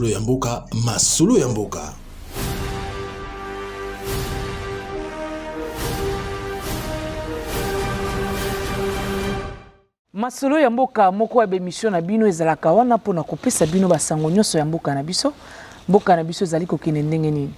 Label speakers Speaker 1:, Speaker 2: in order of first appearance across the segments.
Speaker 1: Masolo ya mboka, masolo ya mboka.
Speaker 2: Masolo ya mboka moko ya bemission na bino ezalaka wana pona kopesa bino basango nyonso ya mboka na biso. Mboka na biso ezali kokende ndenge nini.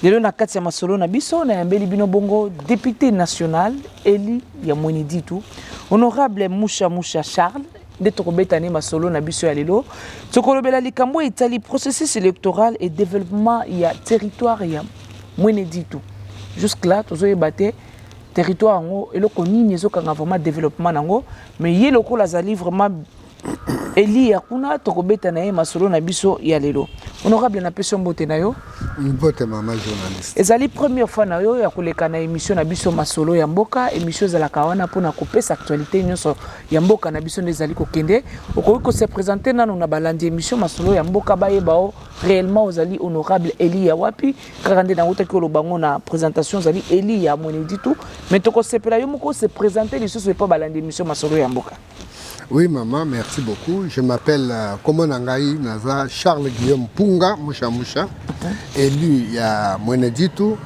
Speaker 2: Lelo na kati ya masolo na biso na yambeli bino bongo député national Eli ya Mweneditu, honorable Musha Charles de tokobetani masolo na biso ya lelo. Tokolobela likambo etali processus électoral et développement ya territoire ya Mweneditu. Jusque là tozoyebate territoire ngo eloko nini ezokanga vraiment développement nango, mais ye lokola azali vraiment Eli ya kuna tokobeta na ye masolo na biso ya lelo. Honorable na peso mbote na yo.
Speaker 3: Mbote mama journaliste.
Speaker 2: Ezali première fois na yo ya koleka na émission na biso masolo ya mboka, émission zalaka wana pona kopesa actualité nyonso ya mboka na biso ndezali kokende. Okoki ko se présenter nanu na balandi émission masolo ya mboka bayeba o réellement ozali honorable Eli ya wapi kakande na utaki olobango na présentation ozali Eli ya Mweneditu, mais toko sepela yo moko se présenter lisusu pas balandi émission masolo ya mboka.
Speaker 3: Oui maman, merci beaucoup. Je m'appelle Komonangai Naza Charles Guillaume Punga Musha, élu à Mweneditu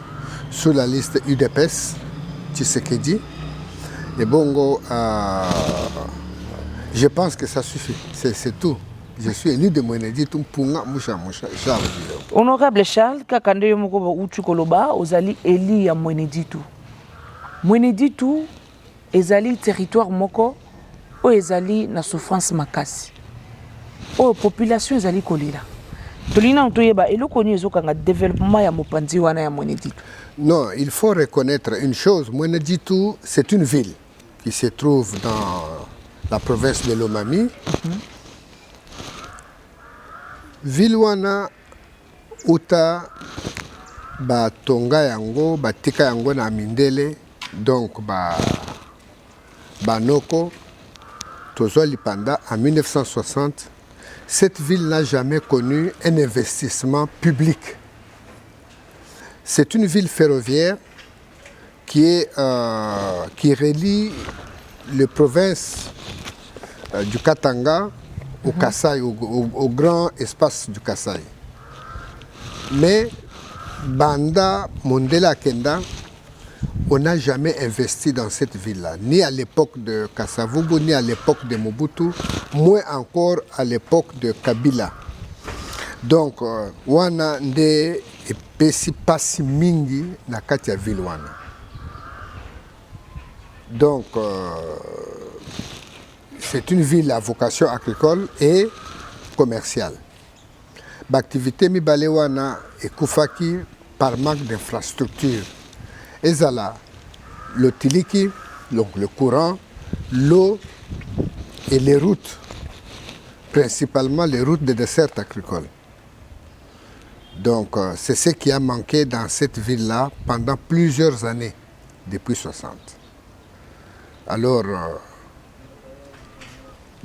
Speaker 3: sur la liste UDPS Tshisekedi. Et bongo, je pense que ça suffit, c'est tout. Je suis élu de Mweneditu Punga Musha, Charles Guillaume.
Speaker 2: Honorable Charles, kakande yo moko utu koloba ozali élu ya Mweneditu. Mweneditu ezali territoire moko o ezali na souffrance makasi. O population ezali kolila. Tolina ntoyeba eloko ni ezokanga développement ya mopanzi wana ya Mweneditu.
Speaker 3: Non, il faut reconnaître une chose. Mweneditu, c'est une ville qui se trouve dans la province de Lomami. Ville wana uta ba tonga yango, ba tika yango na mindele, donc ba noko. Pendant en 1960, cette ville n'a jamais connu un investissement public. C'est une ville ferroviaire qui relie les provinces du Katanga au Kasaï, au grand espace du Kasaï. Mais Banda Mondela Kenda, on n'a jamais investi dans cette ville-là, ni à l'époque de Kasavubu, ni à l'époque de Mobutu, moins encore à l'époque de Kabila. Donc, wana nde epesi pasi mingi na kati ya ville wana. Donc, c'est une ville à vocation agricole et commerciale. L'activité mibale wana ekufaki par manque d'infrastructures. Ezala, le tiliki, donc le courant, l'eau et les routes, principalement les routes de dessert agricole. Donc c'est ce qui a manqué dans cette ville-là pendant plusieurs années, depuis 60. Alors,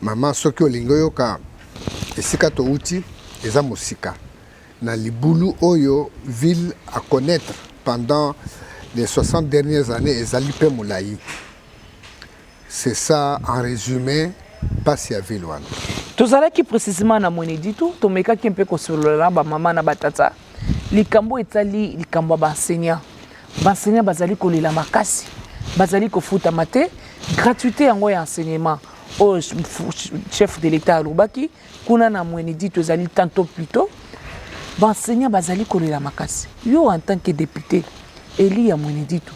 Speaker 3: maman soki olingo yoka esika to uti eza mosika na libulu oyo ville à connaître pendant les 60 dernières années, ezali pe moulayi. C'est ça en résumé, pasi ya ville wana.
Speaker 2: Tozalaki précisément na Mweneditu, tomekaki mpe kosolola ba mama na batata. Likambo etali likambo ba enseignant. Ba enseignant bazali kolela makasi. Bazali kofuta mate, gratuité yango ya enseignement. Au chef de l'État alobaki, kuna na Mweneditu ezali tantôt plus tôt. Ba enseignant bazali kolela makasi. Yo en tant que député Eli ya Mweneditu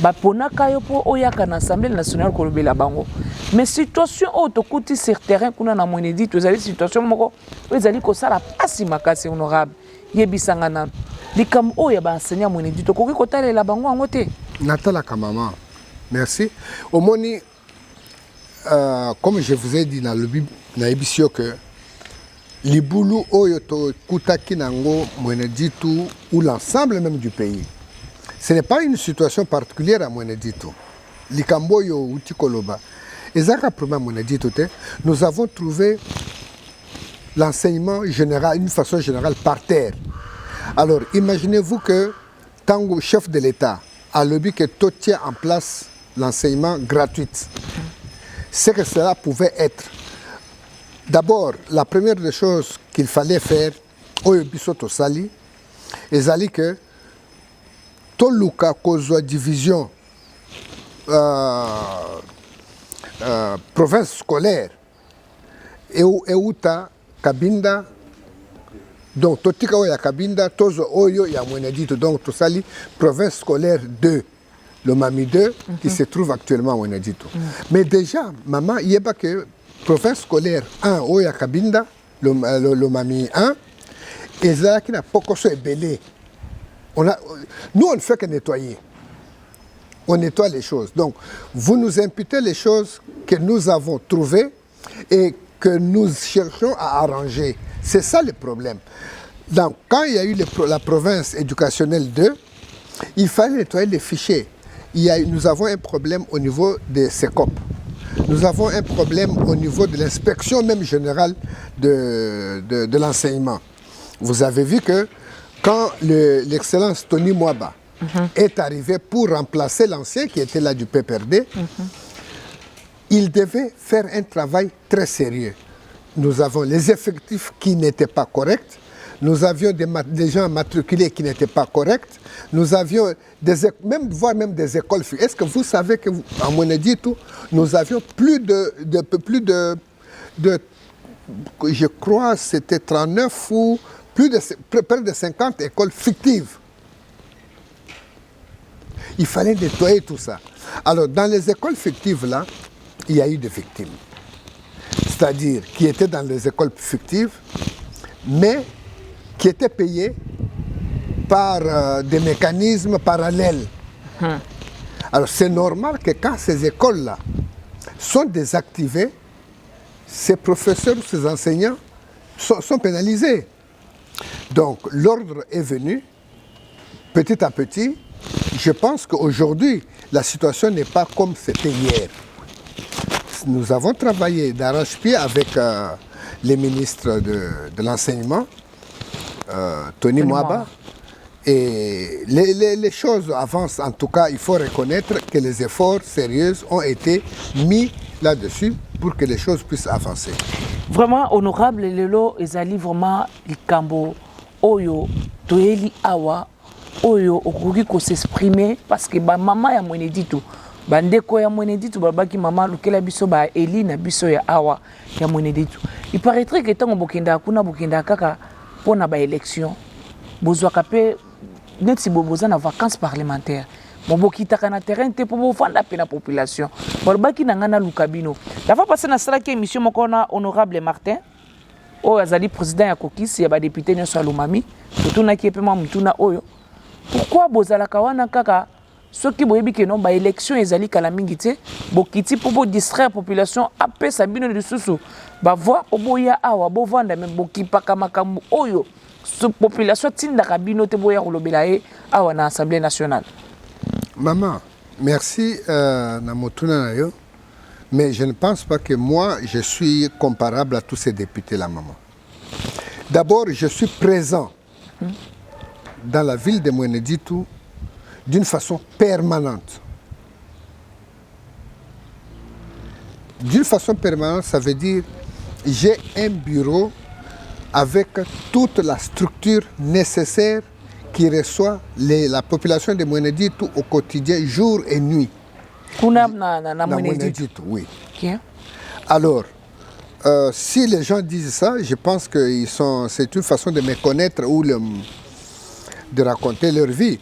Speaker 2: baponaka yo po oyaka na Assemblée nationale kolobela bango, mais situation o tokuti sur terrain kuna na Mweneditu ezali situation moko ezali kosala pasi makasi. Honorable yebisanga na likambo oyo ba enseignant Mweneditu koki kotalela bango yango te.
Speaker 3: Natalaka maman, merci. Omoni comme je vous ai dit dans le Bible na ebisio que libulu oyo to kutaki nango Mweneditu ou l'ensemble même du pays. Ce n'est pas une situation particulière à Mweneditu. Likambo yo uti koloba. Ezaka problème Mweneditu te. Nous avons trouvé l'enseignement général, une façon générale par terre. Alors imaginez-vous que tango chef de l'État a lobby que tout tient en place l'enseignement gratuit. Ce que cela pouvait être. D'abord, la première des choses qu'il fallait faire, oyo biso tosali ezali que toluka kozwa division province scolaire euta Kabinda donc totika oyo ya Kabinda tozo oyo ya Mweneditu donc tosali province scolaire 2 le Mami 2 qui se trouve actuellement à Mweneditu mais déjà maman yeba que province scolaire 1 oyo ya Kabinda le Mami 1 ezalaki na pokoso ebele. Nous, on ne fait que nettoyer. On nettoie les choses. Donc, vous nous imputez les choses que nous avons trouvées et que nous cherchons à arranger. C'est ça le problème. Donc, quand il y a eu la province éducationnelle 2, il fallait nettoyer les fichiers. Nous avons un problème au niveau des SECOP. Nous avons un problème au niveau de l'inspection même générale de l'enseignement. Vous avez vu que quand l'excellence Tony Mwaba est arrivé pour remplacer l'ancien qui était là du PPRD, il devait faire un travail très sérieux. Nous avons les effectifs qui n'étaient pas corrects, nous avions des gens matriculés qui n'étaient pas corrects, nous avions voire même des écoles. Est-ce que vous savez qu'en Mweneditu, nous avions plus de je crois c'était 39 ou près de 50 écoles fictives. Il fallait nettoyer tout ça. Alors, dans les écoles fictives, là, il y a eu des victimes. C'est-à-dire qui étaient dans les écoles fictives, mais qui étaient payées par des mécanismes parallèles. Alors, c'est normal que quand ces écoles-là sont désactivées, ces professeurs ou ces enseignants sont pénalisés. Donc, l'ordre est venu, petit à petit. Je pense qu'aujourd'hui, la situation n'est pas comme c'était hier. Nous avons travaillé d'arrache-pied avec les ministres de l'enseignement, Tony Mwaba, et les choses avancent. En tout cas, il faut reconnaître que les efforts sérieux ont été mis là-dessus pour que les choses puissent avancer.
Speaker 2: Vraiment honorable lelo ezali vraiment likambo oyo toyeli awa oyo okoki ko s'exprimer parce que ba mama ya Mweneditu bandeko ya Mweneditu babaki mama lukela biso ba Eli na biso ya awa ya Mweneditu. Il paraîtrait que tant bokenda kuna bokenda kaka pona ba élection bozwaka pe neti boboza na vacances parlementaires. Mobokitaka na terrain te pour bofanda pe na population. Balobaki na ngana lukabino. La fois passée na salaki émission moko na honorable Martin oyo azali président ya kokisi ya ba député nyonso ya Lomami totunaki pe mutuna oyo. Pourquoi bozalaka wana kaka soki boyebi ke non ba élection ezali kala mingi te bokiti pour bo distraire population apesa bino lisusu ba voix oboya awa bovanda même bokipaka makambo oyo population tindaka bino te boya kolobela e awa na Assemblée nationale.
Speaker 3: Maman, merci Namotuna Nayo, mais je ne pense pas que moi, je suis comparable à tous ces députés-là, maman. D'abord, je suis présent dans la ville de Mweneditu d'une façon permanente. D'une façon permanente, ça veut dire j'ai un bureau avec toute la structure nécessaire qui reçoit la population de Mweneditu au quotidien, jour et nuit.
Speaker 2: Kuna na Mweneditu,
Speaker 3: oui.
Speaker 2: Okay.
Speaker 3: Alors, si les gens disent ça, je pense que c'est une façon de me connaître ou de raconter leur vie.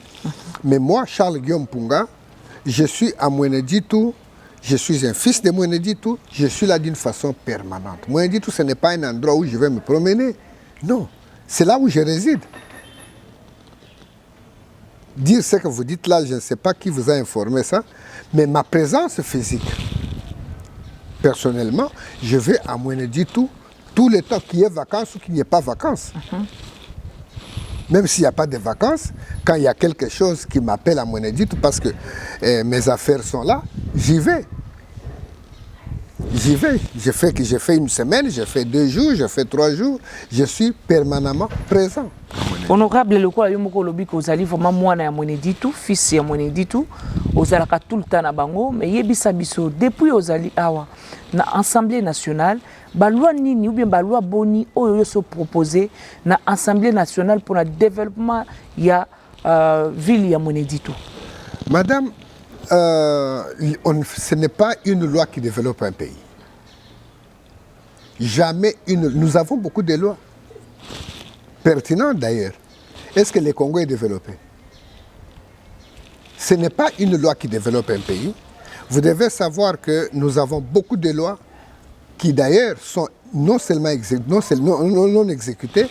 Speaker 3: Mais moi, Charles Guillaume Punga, je suis à Mweneditu, je suis un fils de Mweneditu, je suis là d'une façon permanente. Mweneditu, ce n'est pas un endroit où je vais me promener. Non, c'est là où je réside. Dire ce que vous dites là, je ne sais pas qui vous a informé ça, mais ma présence physique, personnellement, je vais à Mweneditu tout le temps qu'il y ait vacances ou qu'il n'y ait pas vacances. Même s'il n'y a pas de vacances, quand il y a quelque chose qui m'appelle à Mweneditu parce que mes affaires sont là, j'y vais. J'y vais. J'ai fait une semaine, j'ai fait 2 jours, j'ai fait 3 jours. Je suis permanemment présent.
Speaker 2: Honorable lokola yo moko lobi ko zali vraiment mwana ya Mweneditu, fils ya Mweneditu, ozalaka tout le temps na bango, mais yebisa biso depuis ozali awa na Assemblée nationale, baloi nini ou bien baloi boni oyo se proposer na Assemblée nationale pour le développement ya ville ya Mweneditu.
Speaker 3: Madame, ce n'est pas une loi qui développe un pays. Jamais une. Nous avons beaucoup de lois pertinentes d'ailleurs. Est-ce que le Congo est développé? Ce n'est pas une loi qui développe un pays. Vous devez savoir que nous avons beaucoup de lois qui d'ailleurs sont non seulement non exécutées,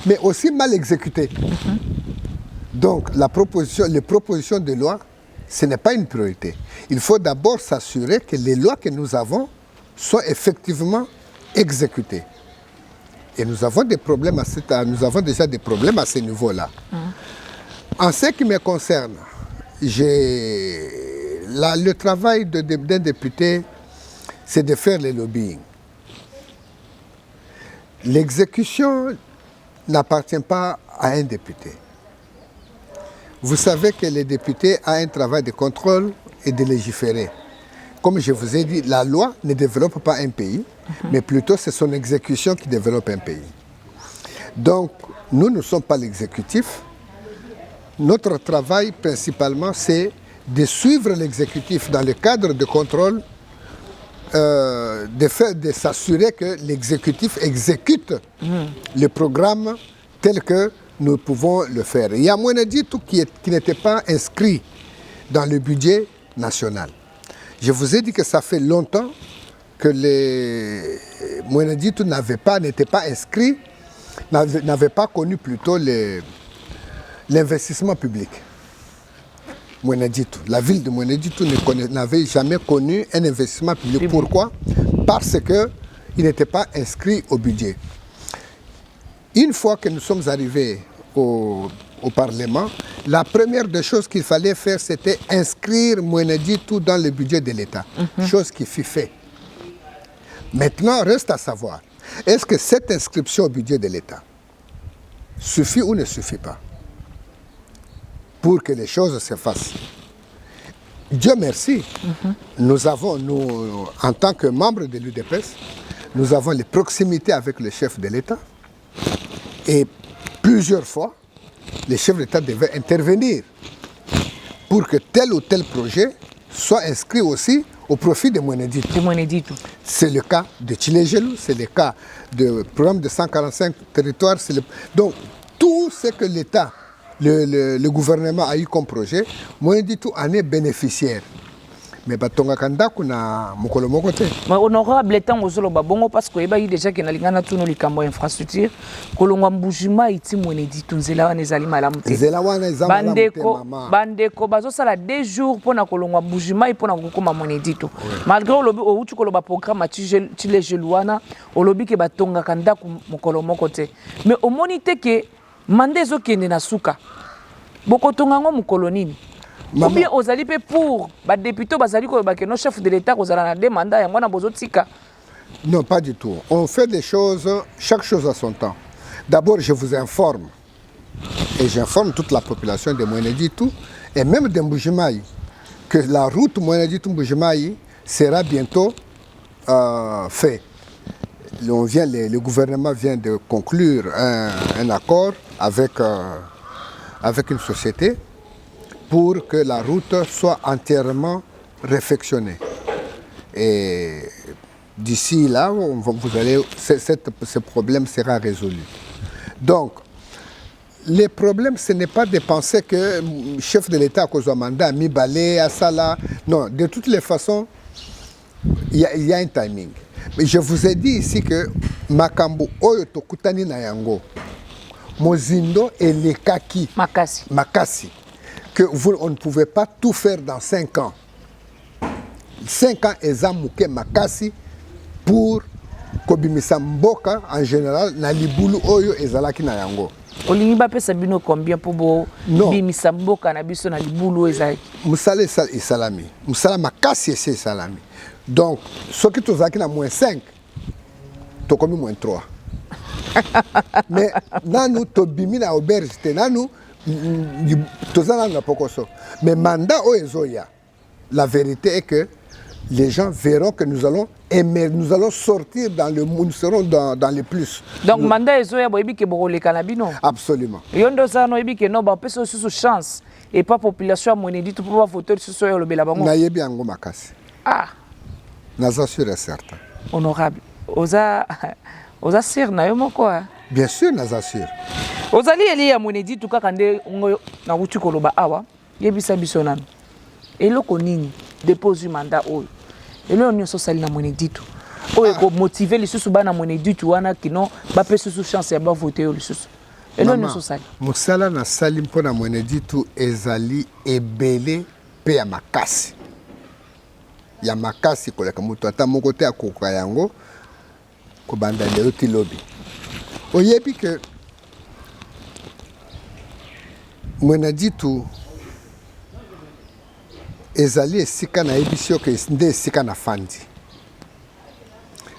Speaker 3: mais aussi mal exécutées. Donc les propositions de loi, ce n'est pas une priorité. Il faut d'abord s'assurer que les lois que nous avons sont effectivement exécutées. Et nous avons des problèmes nous avons déjà des problèmes à ce niveau-là. En ce qui me concerne, le travail d'un député, c'est de faire le lobbying. L'exécution n'appartient pas à un député. Vous savez que le député a un travail de contrôle et de légiférer. Comme je vous ai dit, la loi ne développe pas un pays, mais plutôt c'est son exécution qui développe un pays. Donc, nous ne sommes pas l'exécutif. Notre travail principalement, c'est de suivre l'exécutif dans le cadre de contrôle, de s'assurer que l'exécutif exécute le programme tel que nous pouvons le faire. Il y a Mweneditu qui n'était pas inscrit dans le budget national. Je vous ai dit que ça fait longtemps que les Mweneditu n'était pas inscrit, n'avait pas connu plutôt l'investissement public. Mweneditu, la ville de Mweneditu n'avait jamais connu un investissement public. Pourquoi? Parce qu'il n'était pas inscrit au budget. Une fois que nous sommes arrivés au Parlement, la première des choses qu'il fallait faire, c'était inscrire Mweneditu dans le budget de l'État. Chose qui fut faite. Maintenant, reste à savoir, est-ce que cette inscription au budget de l'État suffit ou ne suffit pas pour que les choses se fassent? Dieu merci, nous, en tant que membres de l'UDPS, nous avons les proximités avec le chef de l'État. Et plusieurs fois, les chefs d'État devaient intervenir pour que tel ou tel projet soit inscrit aussi au profit de Mweneditu. C'est le cas de Tchilégelou, c'est le cas du programme de 145 territoires. Donc, tout ce que l'État, le gouvernement a eu comme projet, Mweneditu en est bénéficiaire. Mais batonga kanda kuna mukolo moko te.
Speaker 2: Mais honorable temps ozolo babongo parce que eba yi déjà que na lingana tuno likambo infrastructure kolongwa mbujima iti Mweneditu nzela wana ezali malamu te.
Speaker 3: Nzela wana ezama
Speaker 2: bandeko bazo sala 2 jours pona kolongwa mbujima ipona kokoma Mweneditu. Malgré olobi outu koloba programme Tchilégelou wana olobi ke batonga kanda mukolo moko te. Mais omoni te ke mandezo kende na suka. Bokotonga ngo mukolo nini? Ou bien aux alliés pour les députés, nos chefs de l'État, aux alliés mandats,
Speaker 3: non, pas du tout. On fait des choses, chaque chose à son temps. D'abord, je vous informe, et j'informe toute la population de Mweneditu, et même de Mbujimayi, que la route Mweneditu-Mbujimayi sera bientôt faite. Le gouvernement vient de conclure un accord avec une société pour que la route soit entièrement réfectionnée. Et d'ici là, ce problème sera résolu. Donc, le problème, ce n'est pas de penser que le chef de l'État, à cause du mandat, a mis balai à ça là. Non, de toutes les façons, il y a un timing. Mais je vous ai dit ici que Makambo, Oyo Tokutani na yango, Mozindo et les Kaki, Makasi. Que on ne pouvait pas tout faire dans 5 ans. 5 ans, Ezamouke Makasi pour Kobimisa Mboka en général, na libulu oyo ezalaki na yango.
Speaker 2: Olingi ba pesa bino combien pour bimisa Mboka na biso na libulu ezalaki?
Speaker 3: Musala salami. Musala Makasi c'est salami. Donc, ce qui tozaki na -5, to komi -3. Mais nanu to bimi na auberge te nanu mais mandat oezoya. La vérité est que les gens verront que nous allons aimer, nous allons sortir dans le monde, nous serons dans le plus.
Speaker 2: Donc, mandat est zoé, boyebi ke boko le kanabino.
Speaker 3: Absolument.
Speaker 2: Yondo sa no yebi ke no ba peso sous chance et pas population monédite pour pas voter sur so le bela bango.
Speaker 3: Na yebi ango makasi.
Speaker 2: Ah.
Speaker 3: Naza sûr et certain.
Speaker 2: Honorable. Oza sir na yo moko.
Speaker 3: Bien sûr, naza sûr.
Speaker 2: Ozali eli ya monédite kaka nde ngoyo na wuti koloba awa yebisa biso nanu. Eloko nini dépose mandat oyo. Elo nyonso sali na monédite. Oyo ko motiver lisusu bana monédite wana kino ba pe susu chance ya ba voter yo lisusu. Elo nyonso sali.
Speaker 3: Mosala na sali mpona monédite ezali ebele pe ya makasi. Ya makasi koleka mutu ata moko te akoka yango ko banda leo ti lobi. Oyebi ke monédite ezali esika na ebisio ke nde esika na fandi.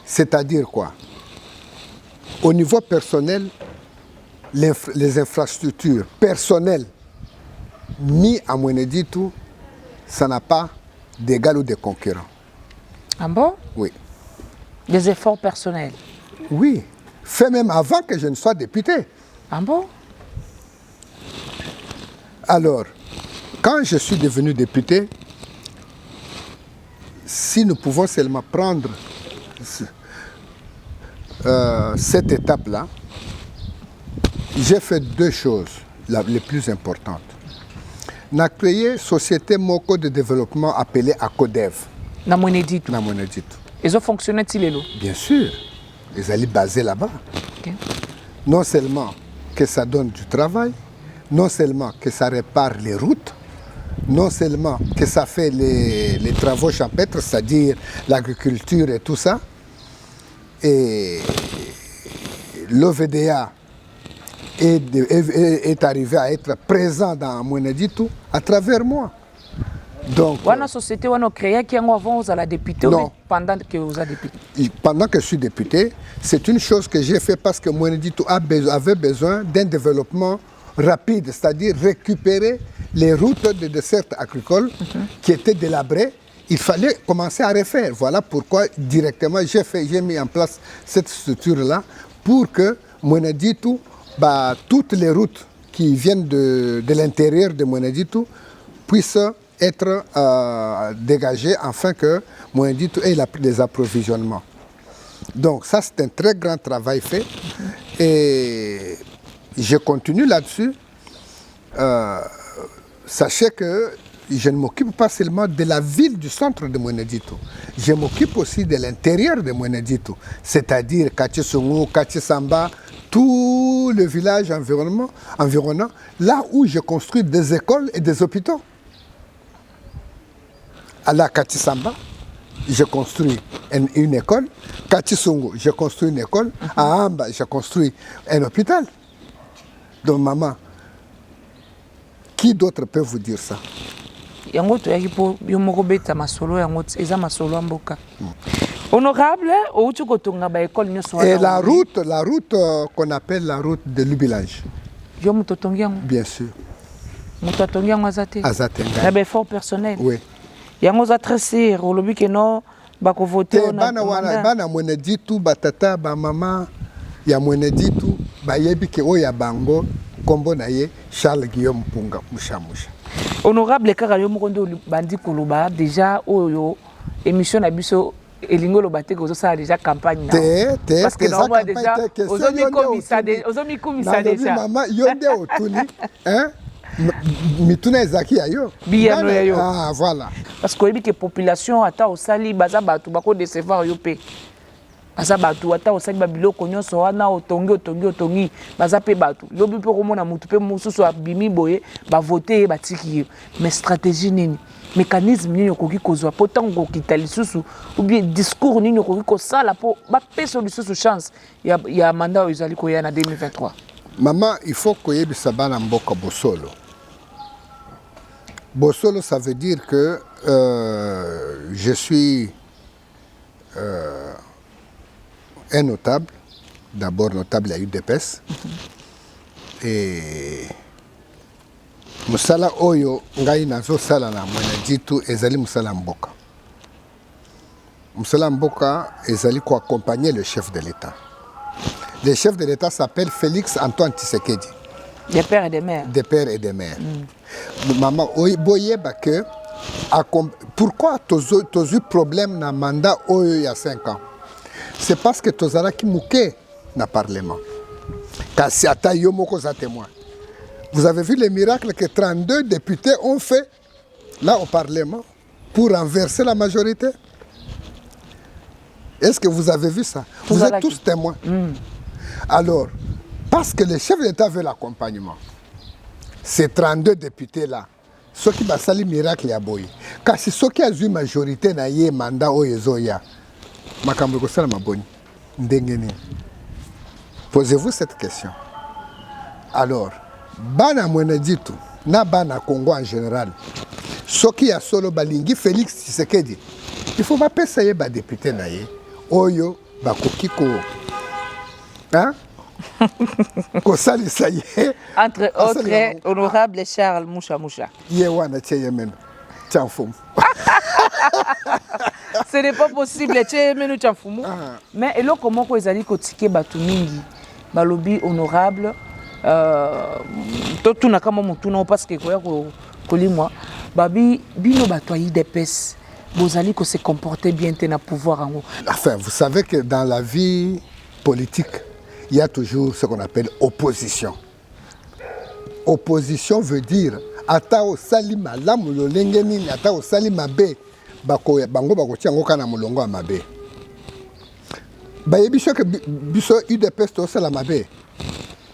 Speaker 3: C'est-à-dire quoi? Au niveau personnel, les infrastructures personnelles mis à monédite, ça n'a pas d'égal ou de concurrent.
Speaker 2: Ah bon?
Speaker 3: Oui.
Speaker 2: Des efforts personnels.
Speaker 3: Oui. Fait même avant que je ne sois député.
Speaker 2: Ah bon?
Speaker 3: Alors, quand je suis devenu député, si nous pouvons seulement prendre cette étape-là, j'ai fait deux choses les plus importantes. J'ai créé une société moko de développement appelée ACODEV.
Speaker 2: Na monédite.
Speaker 3: Na monédite.
Speaker 2: Ils ont fonctionné tilelo.
Speaker 3: Bien sûr. Ils allaient baser là-bas.
Speaker 2: Okay.
Speaker 3: Non seulement que ça donne du travail, non seulement que ça répare les routes, non seulement que ça fait les travaux champêtres, c'est-à-dire l'agriculture et tout ça, et l'OVDA est arrivé à être présent dans Monédite à travers moi. Donc,
Speaker 2: la société a créé qui avant vous à la députée.
Speaker 3: Non.
Speaker 2: Pendant que vous êtes député.
Speaker 3: Pendant que je suis député, c'est une chose que j'ai fait parce que Monédite avait besoin d'un développement rapide, c'est-à-dire récupérer les routes de dessert agricole qui étaient délabrées. Il fallait commencer à refaire. Voilà pourquoi directement j'ai mis en place cette structure-là pour que Monédite, toutes les routes qui viennent de l'intérieur de Monédite puissent être dégagées afin que Monédite ait des approvisionnements. Donc ça, c'est un très grand travail fait et je continue là-dessus. Sachez que je ne m'occupe pas seulement de la ville du centre de Monédite. Je m'occupe aussi de l'intérieur de Monédite, c'est-à-dire Kachisongo, Kachisamba, tout le village environnant, là où je construis des écoles et des hôpitaux. À la Kachisamba, je construis une école. Kachisongo, je construis une école. À Amba, je construis un hôpital. Donc maman, qui d'autre peut vous dire ça?
Speaker 2: Yango to yaki po yo moko beta masolo yango eza masolo mboka. Honorable, ou tu kotonga ba école nyoso.
Speaker 3: Et la route qu'on appelle la route de Lubilange.
Speaker 2: Yo mutotongi yango.
Speaker 3: Bien sûr.
Speaker 2: Mutotongi yango azate.
Speaker 3: Azate.
Speaker 2: Na ba effort personnel.
Speaker 3: Oui.
Speaker 2: Yango za tresir olobi ke no ba ko voter
Speaker 3: na bana Monédite batata ba mama ya Monédite ba yebi ke o ya bango kombo na ye Charles Guillaume Punga Mushamusha.
Speaker 2: Honorable kaka yo mokondo bandi koloba déjà oyo émission na biso elingo lo baté ko ça déjà campagne na. Parce que normalement déjà ozomi komisa déjà.
Speaker 3: Maman yonde otuni hein mituna ezaki ayo.
Speaker 2: Biano yayo.
Speaker 3: Ah voilà.
Speaker 2: Parce que que population ata osali baza batu bako décevoir yo pe. Baza batu ata osali babiloko nyonso wana otongi baza pe batu lobi pe komona mutu pe mususu abimi boye ba voter ba tiki mais stratégie nini mécanisme nini okoki kozwa po tango kita lisusu ou bien discours nini okoki kosala po ba peso lisusu chance ya mandat ezali koya na 2023.
Speaker 3: Maman, il faut koyebisa bana mboka bosolo. Bosolo, ça veut dire que je suis un notable, d'abord notable à UDPS, et musala oyo ngai nazo sala na Monédite ezali musala mboka. Msala Mboka ezali ko accompagner le chef de l'État. Le chef de l'État s'appelle Félix Antoine Tshisekedi.
Speaker 2: Des pères et des mères.
Speaker 3: Des pères et des mères. Maman, boye que pourquoi tu as eu problème dans le mandat il y a 5 ans? C'est parce que tu as qui mouké dans le Parlement. Kasi ata yo moko za témoin. Vous avez vu les miracles que 32 députés ont fait là au Parlement pour renverser la majorité? Est-ce que vous avez vu ça? Vous êtes tous témoins. Alors, parce que le chef d'État veut l'accompagnement, ces 32 députés-là, ceux qui ont fait le miracle, car c'est ceux qui ont eu majorité dans le mandat, posez-vous cette question. Alors, Bana Mweneditu, na Bana Congo en général, ceux qui ont solo balingi Félix Tshisekedi, il ne faut pas payer les députés naye, oyo bakokiko, hein?
Speaker 2: Entre autres, honorable Charles Moucha Moucha. Ce n'est pas possible, mais et comment ils allaient critiquer Batumingi, Balobi honorable, tout n'a comme mon parce que moi, Babi, bino batoyi d'épaisse, vous allez se comporter bien, tenir pouvoir en haut.
Speaker 3: Enfin, vous savez que dans la vie politique, il y a toujours ce qu'on appelle opposition. Opposition veut dire ata osali malamu lolenge nini ata osali mabe bango bakotia yango kana molongo ya mabe. Bayebi soki biso UDPS tosala mabe.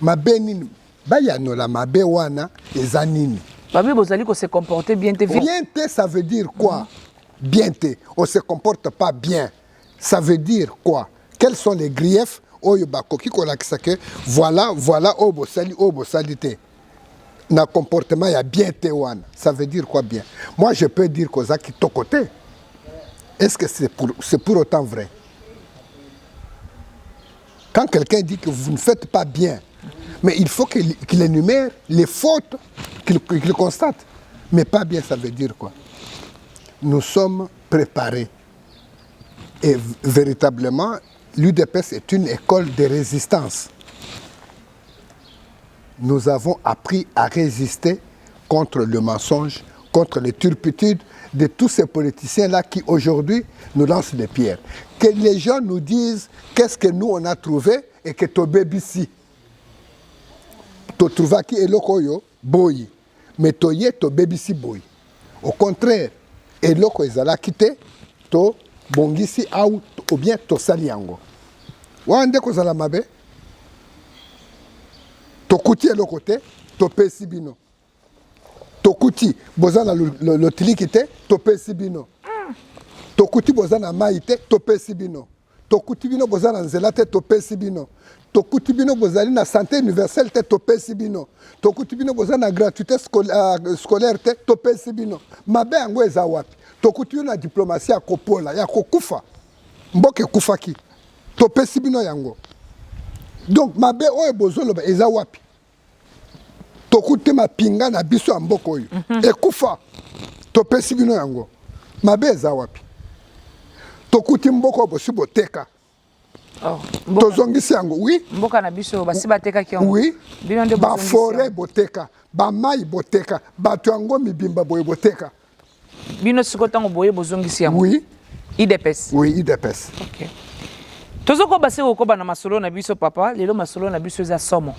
Speaker 3: Mabe nini bayanola mabe wana eza nini.
Speaker 2: Babi bozali ko se comporter bien te.
Speaker 3: Bien te ça veut dire quoi? Bien te, on se comporte pas bien. Ça veut dire quoi? Quels sont les griefs? Oyo bakoki kolakisa que voilà obo sali te. Na comportement ya bien te wana. Ça veut dire quoi bien? Moi je peux dire que zaki to côté. Est-ce que c'est pour autant vrai? Quand quelqu'un dit que vous ne faites pas bien, mais il faut qu'il énumère les fautes qu'il constate. Mais pas bien, ça veut dire quoi? Nous sommes préparés. Et véritablement, l'UDPS est une école de résistance. Nous avons appris à résister contre le mensonge, contre les turpitudes de tous ces politiciens-là qui aujourd'hui nous lancent des pierres. Que les gens nous disent qu'est-ce que nous on a trouvé et que tu bébis tu trouves qui est lokoyo boy, mais tu y es bébis boy. Au contraire, et loko ezala quitté to bongisi ou bien to saliango. Wande ko zala mabe. To kuti e lokote to pesi bino. To kuti bozana lo tilikite to pesi bino. To kuti bozana maite to pesi bino. To kuti bino bozana nzelate to pesi bino. To kuti bino bozali na santé universelle te to pesi bino. To kuti bino bozana gratuité scolaire te to pesi bino. Mabe yango eza wapi? To kuti bino na diplomatie ya kopola ya kokufa. Mboke kufaki. To pesi bino yango. Donc mabe oyo bozoloba eza wapi? To kuti mapinga na biso ya mboko oyo. Ekufa. To pesi bino yango. Mabe eza wapi? To kuti mboko bosi boteka. Tozongisi yango, oui.
Speaker 2: Mboka na biso basi bateka ki yango.
Speaker 3: Oui. Ba forêt boteka, ba mai boteka, ba tuango mibimba boye boteka.
Speaker 2: Bino sikotango boye bozongisi yango.
Speaker 3: Oui.
Speaker 2: IDPS.
Speaker 3: Oui, IDPS.
Speaker 2: OK. Tozoko basi kokoba na masolo na biso papa, lelo masolo na biso za somo.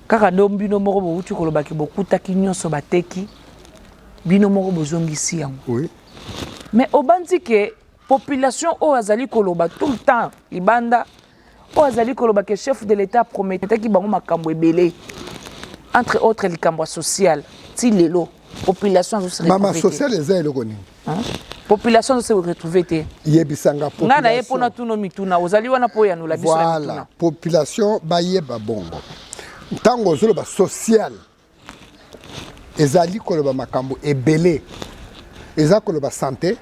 Speaker 2: Kaka ndo bino moko bo uti kolobaki bokuta ki nyonso bateki. Bino moko bozongisi yango.
Speaker 3: Oui.
Speaker 2: Mais obandi ke population o azali koloba tout le temps libanda o azali koloba que chef de l'état promettait ki bango makambo ebele entre autres likambo social ti lelo population zo se retrouver
Speaker 3: mama social eza eloko nini
Speaker 2: population zo se retrouver te
Speaker 3: yebisanga population
Speaker 2: ngana ye pona tuno mituna ozali wana po ya no la biso la mituna
Speaker 3: voilà population bayeba bongo ntango zoloba social ezali koloba makambo ebele eza koloba santé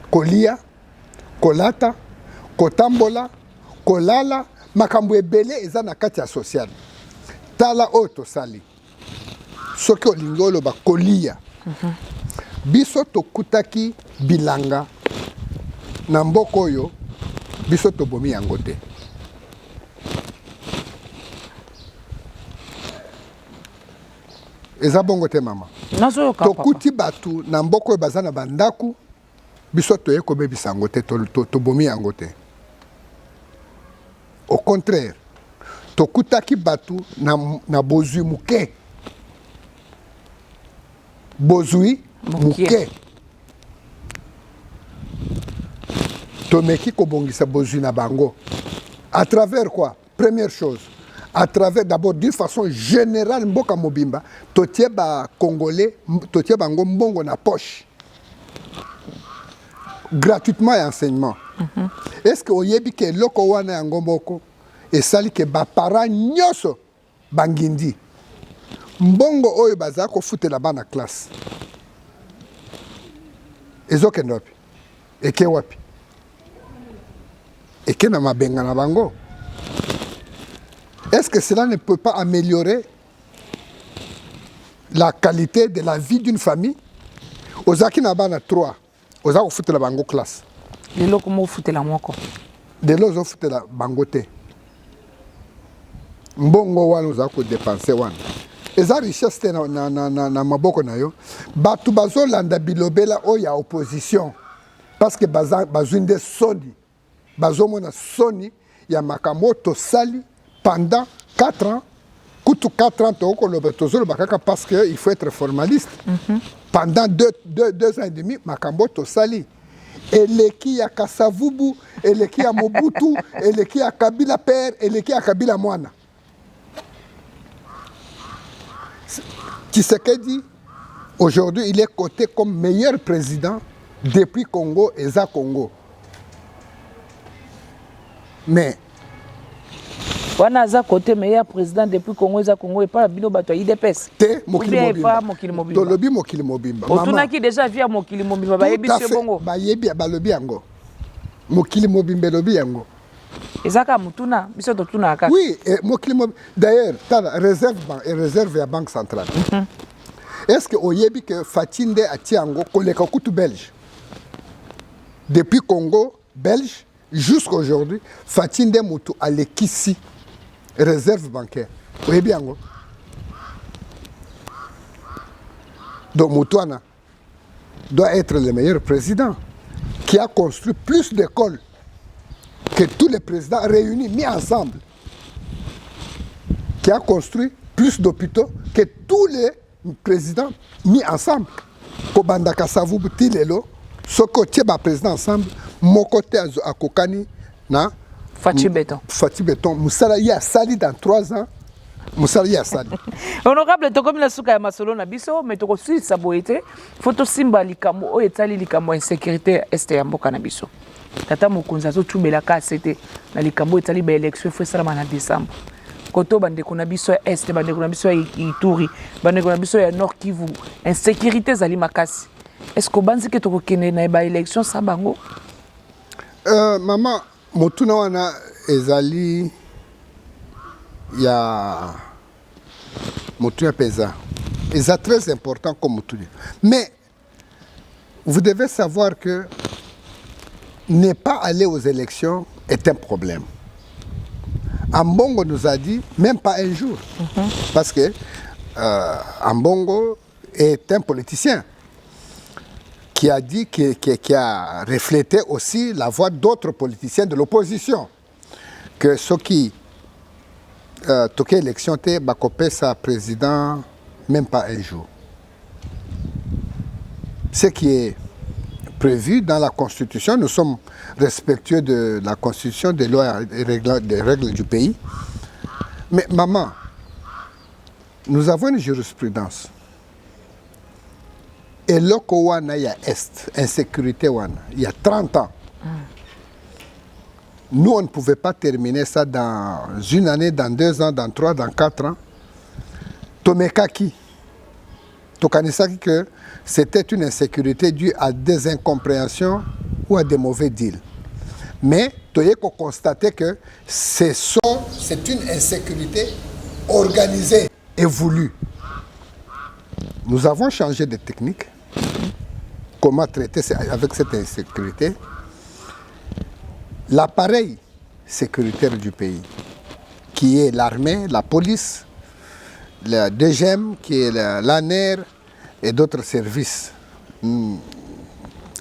Speaker 3: kolia, kolata, kotambola, kolala, makambo ebele eza na kati ya social. Tala oto sali. Soki olingolo ba kolia. Biso tokutaki bilanga na mboka oyo biso tobomi yango te. Eza bongo te mama. Tokuti batu na mboka oyo baza na bandaku biso toye kobebisa yango te, tobomi yango te. Au contraire, tokutaki batu na bozwi muke. Bozwi muke. Tomeki kobongisa bozwi na bango. À travers quoi? Première chose, à travers d'abord d'une façon générale mboka mobimba, totie ba Congolais, totie bango mbongo na poche. Gratuitement et enseignement. Est-ce que oyebi ke loko wana yango mboko esali ke ba parents nyoso bangindi mbongo oyo baza ko futela bana classe ezokende wapi? Eke wapi? Eke na mabenga na bango? Est-ce que cela ne peut pas améliorer la qualité de la vie d'une famille? Ozaki na bana 3 oza ko futela bango classe.
Speaker 2: Lelo komo futela moko.
Speaker 3: Lelo zo futela bango te. Mbongo wana oza ko dépenser wana. Eza richesse te na maboko na yo. Batu bazolanda bilobela oyo ya opposition. Parce que bazwinde soni. Bazomona soni ya makambo tosali pendant 4 ans. Kutu 4 ans tozoloba kaka parce que il faut être formaliste. Pendant 2 ans et demi makambo tosali. Eleki ya Kasavubu, eleki ya Mobutu, eleki ya Kabila père, eleki ya Kabila mwana. Tshisekedi, aujourd'hui, il est coté comme meilleur président depuis Congo et Za Congo. Mais
Speaker 2: wana za côté meilleur président depuis Congo za Congo et pas bino bato IDPS.
Speaker 3: Te mokili
Speaker 2: mobimba.
Speaker 3: Tolobi mokili mobimba.
Speaker 2: Otuna ki déjà via mokili mobimba ba yebi se bongo.
Speaker 3: Ba yebi balobi yango. Mokili mobimba lobi yango.
Speaker 2: Ezaka mutuna biso totuna aka.
Speaker 3: Oui, mokili mobimba. D'ailleurs, ta réserve ya banque centrale. Est-ce que oyebi que Fatinde atiango koleka kutu belge? Depuis Congo belge jusqu'à aujourd'hui, Fatinde mutu alekisi réserve bancaire. Oui, bien. Donc Moutouana doit être le meilleur président qui a construit plus d'écoles que tous les présidents réunis, mis ensemble. Qui a construit plus d'hôpitaux que tous les présidents mis ensemble. Kobandaka Savubu Tilelo, Soko Tieba président ensemble, Mokote Akokani, na
Speaker 2: Fati Béton.
Speaker 3: Fati Béton, Moussala y a sali dans 3 ans. Moussala y a sali.
Speaker 2: Honorable, to comme la souka ya masolo na biso, mais to aussi saboité, photo simba likamo o etali likamo insécurité este ya mboka na biso. Tata mokonza zo tubela ka c'était na likambo etali ba élection faut sala na décembre. Koto bande ko na biso ya este bande ko na biso ya Ituri, bande ko na biso ya Nord Kivu, insécurité zali makasi. Est-ce que banzi ke to ko kene na ba élection sa bango?
Speaker 3: Maman motuna wana ezali ya motuna pesa. C'est très important comme motuna. Mais vous devez savoir que ne pas aller aux élections est un problème. Ambongo nous a dit même pas un jour. Parce que Ambongo est un politicien qui a dit, qui a reflété aussi la voix d'autres politiciens de l'opposition. Que ceux qui toquent l'élection, bakopé sa président, même pas un jour. Ce qui est prévu dans la Constitution, nous sommes respectueux de la Constitution, des lois et des règles du pays. Mais maman, nous avons une jurisprudence. Et loko wana ya est, insécurité wana, il y a 30 ans. Nous, on ne pouvait pas terminer ça dans 1 année, dans 2 ans, dans 3, dans 4 ans. Tomekaki, tokanisaki que c'était une insécurité due à des incompréhensions ou à des mauvais deals. Mais il faut constater que c'est une insécurité organisée et voulue. Nous avons changé de technique. Comment traiter avec cette insécurité. l'appareil sécuritaire du pays, qui est l'armée, la police, le DGM, qui est l'ANER et d'autres services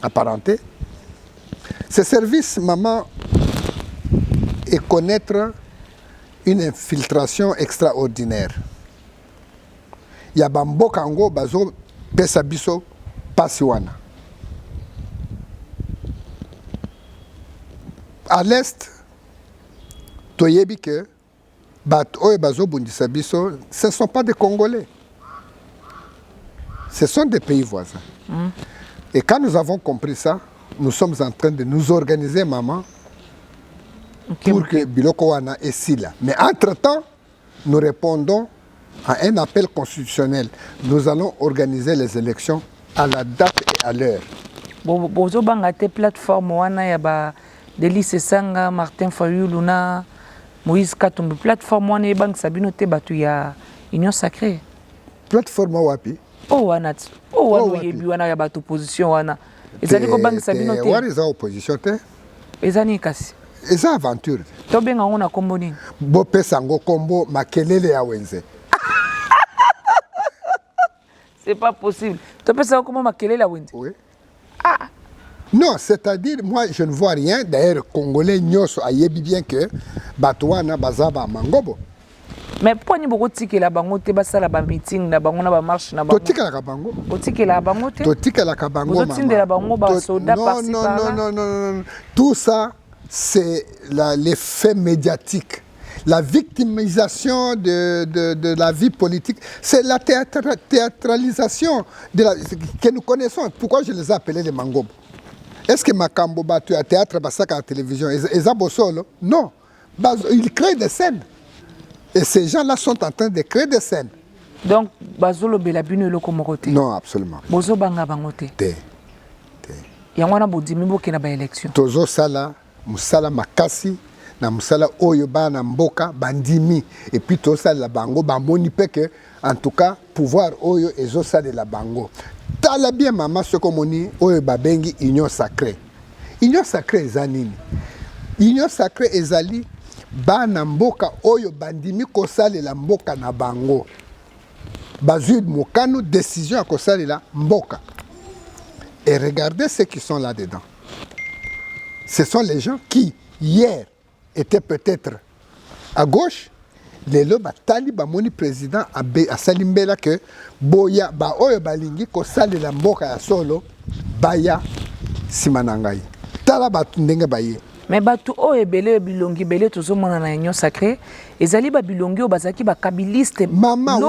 Speaker 3: apparentés. Ces services, maman, et connaître une infiltration extraordinaire. Il y a Bambo Kango, Bazo, Pesabiso, Pasiwana. À l'est, Toyebi que Bazo Bundisabiso, ce ne sont pas des Congolais. Ce sont des pays voisins. Et quand nous avons compris ça, nous sommes en train de nous organiser, maman, pour que Biloko Wana est si là. Mais entre-temps, nous répondons à un appel constitutionnel. Nous allons organiser les élections à la date et à l'heure.
Speaker 2: Bozo bangate plateforme wana ya ba Delice Sanga, Martin Fayulu na Moïse Katumbi. Plateforme wana bang sabino te batu ya Union Sacrée.
Speaker 3: Plateforme wapi?
Speaker 2: Oh wana. Oh wana yebi wana ya batu opposition wana. Ezali ko bang sabino te.
Speaker 3: Wari za opposition te?
Speaker 2: Ezani kasi.
Speaker 3: Eza aventure.
Speaker 2: To benga ngona kombo nini?
Speaker 3: Bo pesa ngo kombo makelele ya wenze.
Speaker 2: C'est pas possible. To pesa kombo makelele ya wenze.
Speaker 3: Oui. Ah. Non, c'est-à-dire, moi, je ne vois rien. D'ailleurs, Congolais, Nyoso, ayebi bien que Batouana, Bazaba, Mangobo.
Speaker 2: Mais pourquoi ni beaucoup tiki la bango te basala ba meeting na bango na ba marche na bango?
Speaker 3: Totika la kabango.
Speaker 2: Tiki la bango te?
Speaker 3: Totika la kabango.
Speaker 2: Vous êtes de la bango ba soda par ci par là?
Speaker 3: Non. Tout ça, c'est l'effet médiatique. La victimisation de la vie politique, c'est la théâtralisation que nous connaissons. Pourquoi je les ai appelés les Mangobo? Est-ce que Makambo battu à théâtre, à la télévision, Ezabosolo? Non. Ils créent des scènes. Et ces gens-là sont en train de créer des scènes.
Speaker 2: Donc, Bazolo Belabino le Komorote?
Speaker 3: Non, absolument.
Speaker 2: Bozo Banga Bangote? Yangwana Bodimi Bokena ba élection.
Speaker 3: Tozo Sala, Musala Makasi, na Musala Oyoba na Mboka, Bandimi. Et puis Tozo Sala la Bango, Bamboni Peke, en tout cas, pouvoir Oyo et Zosa de la Bango. Tala bien maman ce qu'on dit, Oyoba Bengi, Union Sacrée. Union Sacrée Zanini. Union Sacrée Ezali. Bana mboka oyo bandimi kosale la mboka na bango. Bazud Mokano, décision à kosale la mboka. Et regardez ceux qui sont là-dedans. Ce sont les gens qui, hier, étaient peut-être à gauche. Les loba tali bamoni président a salimbela que boya ba oyo balingi kosale la mboka ya solo baya simanangai. Tala batu ndenge baye.
Speaker 2: Mais batu o ebele bilongi belé tozo mona na Union Sacrée ezali ba bilongi o bazaki ba kabiliste
Speaker 3: mama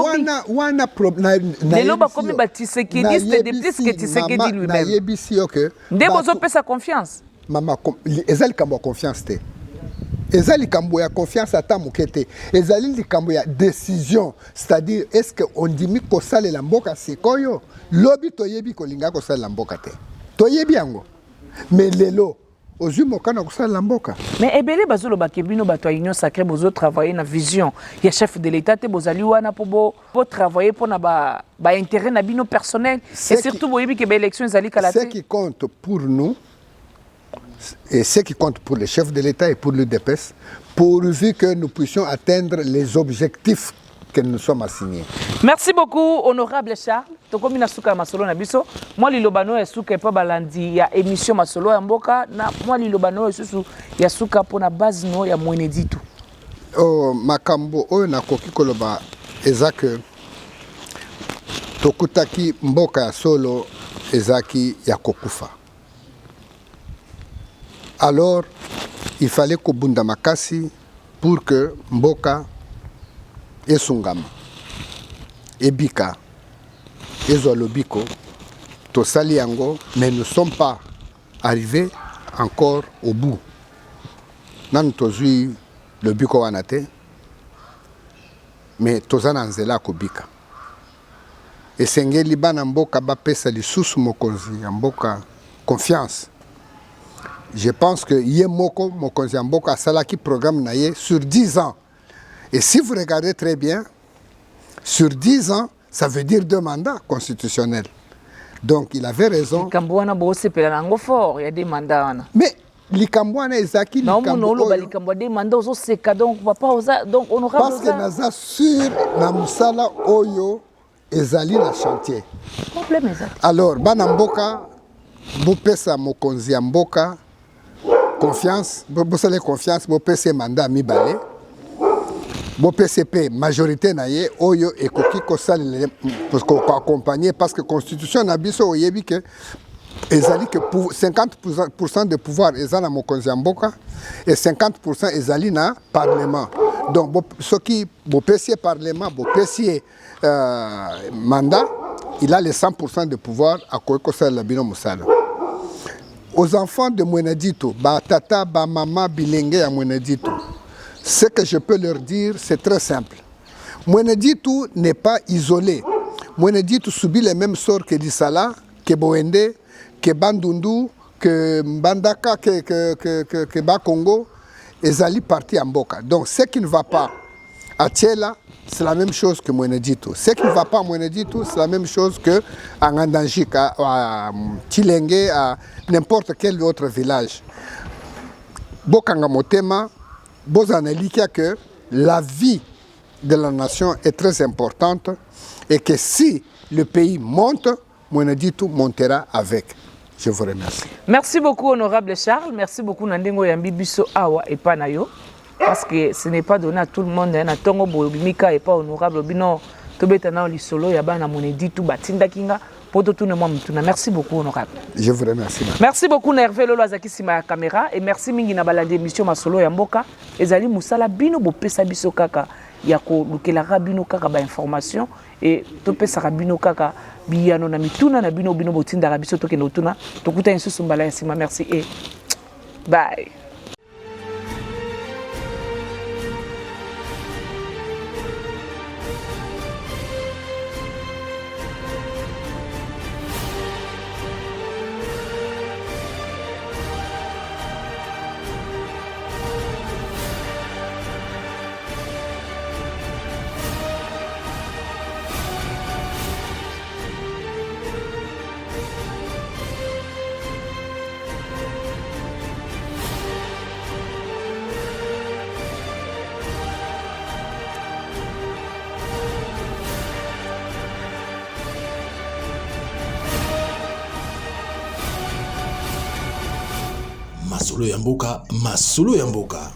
Speaker 3: wana problème
Speaker 2: na loba comme ba tisekediste de plus que Tshisekedi lui-même
Speaker 3: na yebisi OK
Speaker 2: nde bozo pesa confiance
Speaker 3: mama ezali kambo confiance te ezali kambo ya confiance ata mokete ezali likambo ya décision, c'est-à-dire est-ce que on dimi ko sale la mboka sikoyo lobi toyebi kolinga ko sale la mboka te toyebi yango mais lelo
Speaker 2: mais ebele bazolo bakebino bato Union Sacrée bozo travailler na vision ya chef de l'état te bozali wana po travailler pour na ba intérêt na bino personnel et surtout boyebi que ba élection ezali kala te.
Speaker 3: Ce qui compte pour nous et ce qui compte pour le chef de l'état et pour l'UDPS pourvu que nous puissions atteindre les objectifs que nous sommes assignés.
Speaker 2: Merci beaucoup honorable Charles. Tokomi na suka masolo na biso. Moi lilobano ya suka pa balandi ya émission masolo ya mboka na moi lilobano ya susu ya suka pona base no ya mweneditu.
Speaker 3: Oh makambo oyo nakoki koloba ezake tokutaki mboka ya solo ezaki ya kokufa. Alors il fallait kobunda makasi pour que mboka esungama ebika ezolobiko tosali yango, mais nous ne sommes pas arrivés encore au bout. Nan tozui le biko wanate mais tozana nzela kobika esengeli bana mboka bapesa lisusu mokonzi ya mboka confiance. Je pense que yemoko mokonzi ya mboka asalaki programme na ye sur 10 ans. Et si vous regardez très bien, sur 10 ans, ça veut dire 2 mandats constitutionnels. Donc il avait raison.
Speaker 2: Il y a des mandats.
Speaker 3: Mais likambo wana ezaki
Speaker 2: na
Speaker 3: likambo
Speaker 2: omo
Speaker 3: oyo
Speaker 2: likambo de manda ozo seka donc papa oza donc honorable
Speaker 3: parce que naza sur na musala oyo ezali na chantier.
Speaker 2: problème exact.
Speaker 3: Alors bana mboka bopesa mokonzi ya mboka confiance, bosale confiance, bopesa mandat mibale, bopesa pe majorité na ye oyo ekoki kosalela ko accompagner parce que constitution na biso oyebi que ezali que 50% de pouvoir ezali na mokonzi ya mboka et 50% ezali na parlement. Donc soki bopesa parlement, bopesa mandat, il a les 100% de pouvoir à kosalela bino musala. Aux enfants de Mwenedito, ba tata, ba maman, bilenge ya Mwenedito, ce que je peux leur dire, c'est très simple. Mwenedito n'est pas isolé. Mwenedito subit les mêmes sorts que Dissala, que Boende, que Bandundu, que Mbandaka, que Bakongo, et Zali parti en Boka. Donc ce qui ne va pas à Tchela, c'est la même chose que Mwenedito. Ce qui ne va pas à Mwenedito, c'est la même chose que à Ngandanjik, à Tilengue, à n'importe quel autre village. Bokanga Motema, Bozanelika que la vie de la nation est très importante et que si le pays monte, Mwenedito montera avec. Je vous remercie.
Speaker 2: Merci beaucoup, honorable Charles. Merci beaucoup, Nandengo Yambi Biso Awa et Panayo. Parce que ce n'est pas donné à tout le monde. Na tongo Mika et pas honorable. Bino, Tobetana Lisolo, Yabana Mwenedito, Batinda Kinga, Poto tout le monde. Merci beaucoup, honorable.
Speaker 3: Je vous remercie.
Speaker 2: Merci beaucoup, Nervé Lolo Azaki Sima ya caméra. Et merci Mingi na balade émission Masolo Yamboka. Ezali Moussala Bino Bopesa Biso Kaka. Yako Lukela Rabino Kaka ba information. Et Topesa Rabino Kaka. Biyano na mituna na bino bino botinda rabiso toke na utuna. Tokuta insu sumbala ya sima. Merci et bye.
Speaker 1: Masolo ya mboka, masolo ya mboka.